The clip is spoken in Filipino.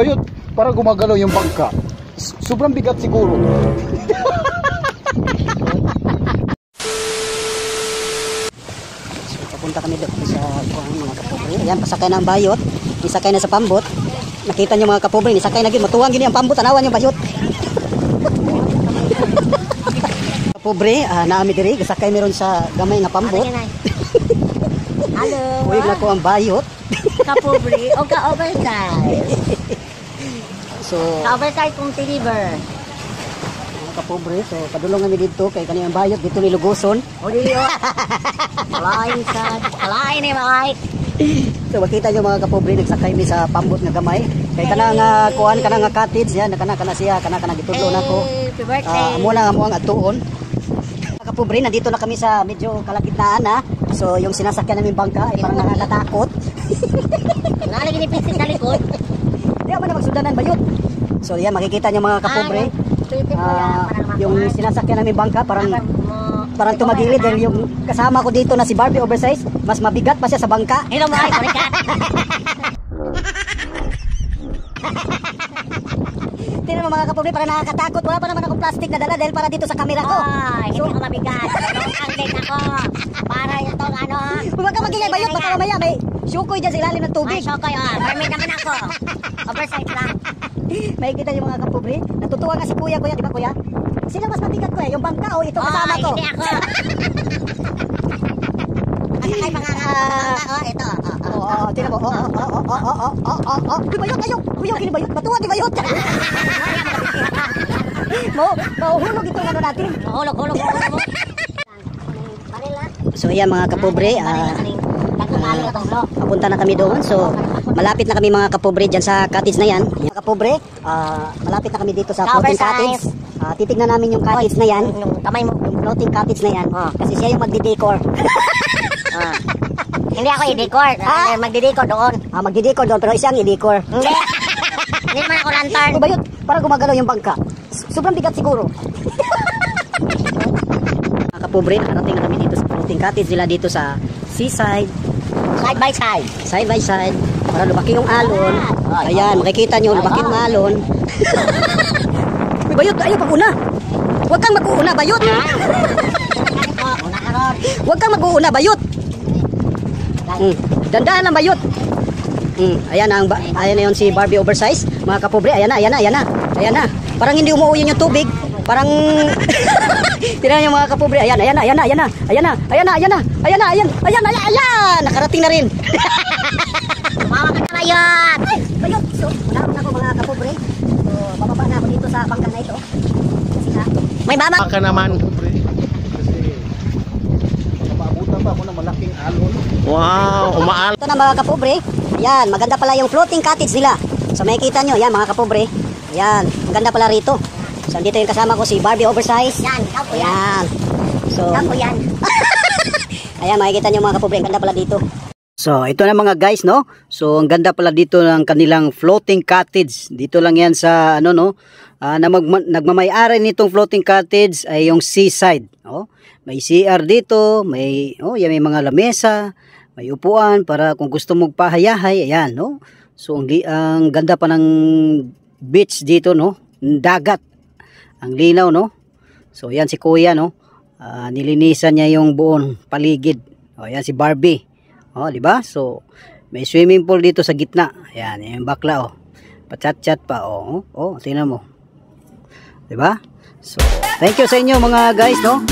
Bayot, para gumagalaw yung bangka. Sobrang bigat siguro. So, papunta kami doon sa mga kapobre. Ayan, pasakay na ang bayot. Isakay na sa pambot. Nakita niyo mga kapobre, isakay na gini. Matuwang gini ang pambot. Tanawan yung bayot. Kapobre, naami diri. Isakay meron sa gamay nga pambot. Halo. Huwag na ko ang bayot. Kapobre o ka-oversize. So, Ka-oversize kong deliver. mga kapobre, so padulong kami dito kay kaniyang bayot dito ni Lugoson. O dili o. Kalain sa. Kalain ni Mike. So makita niyo mga kapobre, nagsakay mi sa pambot nga gamay. Kay kana nga kuan kana nga cottage yan, kana siya, kana gitudlo nako. Happy birthday. Amo na amo ang atuon. Mga kapobre, nandito na kami sa medyo kalagitnaan na. So yung sinasakyan namin bangka ay parang nakakatakot. Nalagay ni Pixie sa likod. Di ba na magsudanan bayot. So yan makikita niyo mga kapobre. Yung sinasakyan namin bangka parang tumagilid dahil yung kasama ko dito na si Barbie oversize, mas mabigat pa siya sa bangka. Hello Mike, balikat. Tingnan mo mga kapobre, parang nakakatakot. Wala pa naman akong plastic na dala dahil para dito sa camera ko. Ay, hindi ko mabigat. Ang din ako. Para itong ano. Huwag ka magingay bayot, baka mamaya may syukoy dyan sa ilalim ng tubig. Ay, shokoy oh. Mermaid naman ako. Oversize lang. May kita yung mga kapobre. Natutuwa nga si kuya, di ba kuya? Sino mas mabigat ko yung bangka o ito kasama ko? Hindi ako. Ay, mga ito. Oo, tingnan mo. Di bayot, ayok. Kuya, kini bayot. Batuwa, di bayot. Mahuhulog itong ano natin. Hulog. So ayan mga kapobre, papunta na kami doon. So malapit na kami mga kapobre dyan sa cottage na yan. Mga kapobre, malapit na kami dito sa floating cottage. Titignan namin yung cottage na yan. Yung kamay mo. Yung floating cottage na yan. Kasi siya yung magdi-decor. Hindi ako i-decor. Magdi-decor doon. Magdi-decor doon pero isang i-decor. Hindi. Hindi man ako lantern. Ano ba yun? Para gumagalaw yung bangka. Sobrang bigat siguro. Mga kapobre, nakarating na kami dito sa floating cottage nila dito sa seaside. Side by side. Side by side. Para lumaki yung alon. Ayan, makikita nyo, lumaki yung alon. Uy, bayot, ayaw pag-una. Huwag kang mag-uuna, bayot. Huwag kang mag-uuna, bayot. Dandahan lang, bayot. Ayan na yun si Barbie oversize. Mga kapobre, ayan na. Parang hindi umuuyon yung tubig. Parang tingnan niyo mga kapobre. Ayan. Nakarating na rin. Mama ka na bayot. Bayot. So, naroon ako mga kapobre. So, bababa na ako dito sa bangka na ito. Kasi na, May mama. Baka naman. Kasi maabutan pa ako ng malaking alon. Wow, umaal. ito na mga kapobre. Ayan, maganda pala yung floating cottage nila. So, makikita nyo, ayan mga kapobre. Ayan, maganda pala rito. So, dito yung kasama ko si Barbie oversize. Yan, ikaw po yan. Ayan. So, Ikaw po yan. ayan, makikita nyo mga kapobre, ang ganda pala dito. So, ito na mga guys, no? So, ang ganda pala dito ng kanilang floating cottage. Dito lang yan sa, nagmamay-ari nitong floating cottage ay yung seaside. Oh, may CR dito, may mga lamesa, may upuan para kung gusto mong pahayahay, ayan, no? So, ang ganda pa ng beach dito, no? Dagat. Ang linaw, no? So, ayan si kuya, no? Nilinisan niya yung buong paligid. O, ayan si Barbie. O, di ba? So, may swimming pool dito sa gitna. Ayan, yung bakla, o. Pachat-chat pa, o. O, tingnan mo. Di ba? So, thank you sa inyo mga guys, no?